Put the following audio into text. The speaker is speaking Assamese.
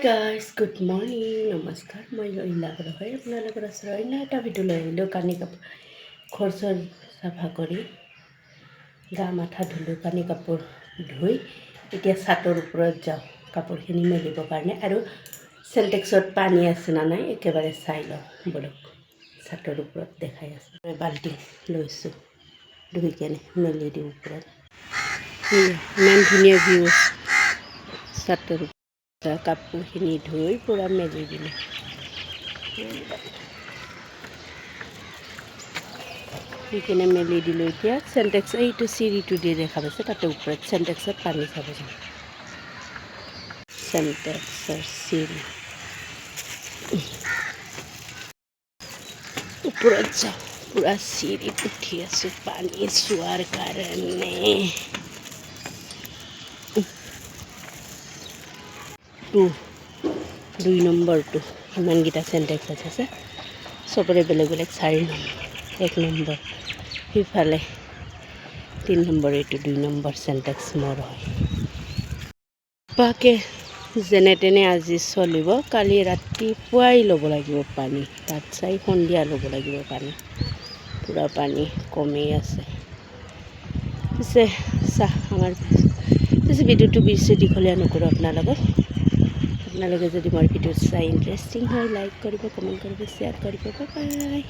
গাইজ গুড মৰ্ণিং নমস্কাৰ মই লইলা কৰা হয় আপোনালোকৰ ওচৰত অন্য এটা ভিডিঅ' লৈ আহিলোঁ কানি কাপোৰ ঘৰ চৰ চাফা কৰি গা মাথা ধুলোঁ কানি কাপোৰ ধুই এতিয়া ছাটৰ ওপৰত যাওঁ কাপোৰখিনি মেলিবৰ কাৰণে আৰু চেণ্টেক্সত পানী আছে না নাই একেবাৰে চাই লওঁ বলক ছাটৰ ওপৰত দেখাই আছে বাল্টি লৈছোঁ ধুই কেনে মেলি দিওঁ ওপৰত ইমান ধুনীয়া ভিউ ছাটৰ কাপোৰখিনি ধুই পূৰা মেলি দিলোঁ সেইখিনি মেলি দিলোঁ এতিয়া চেণ্টেক্স এইটো চিৰিটো দি দেখা পাইছে তাতে ওপৰত চেণ্টেক্সত পানী চাব যাওঁ চেণ্টেক্সৰ চিৰি ওপৰত যাওঁ পূৰা চিৰিত উঠি আছোঁ পানী চোৱাৰ কাৰণে দুই নম্বৰটো ইমানকেইটা চেণ্টেক্স আছে চবৰে বেলেগ বেলেগ 4 নম্বৰ 1 নম্বৰ সিফালে 3 নম্বৰ এইটো 2 নম্বৰ চেণ্টেক্স মোৰ হয় পাকে যেনে তেনে আজি চলিব কালি ৰাতিপুৱাই ল'ব লাগিব পানী তাত চাই সন্ধিয়া ল'ব লাগিব পানী পূৰা পানী কমেই আছে পিছে চাহ আমাৰ পিছে ভিডিঅ'টো বেছি দীঘলীয়া নকৰোঁ আপোনালোকে যদি মোৰ ভিডিঅ' চাই ইণ্টাৰেষ্টিং হয় লাইক কৰিব কমেণ্ট কৰিব শ্বেয়াৰ কৰিব বাই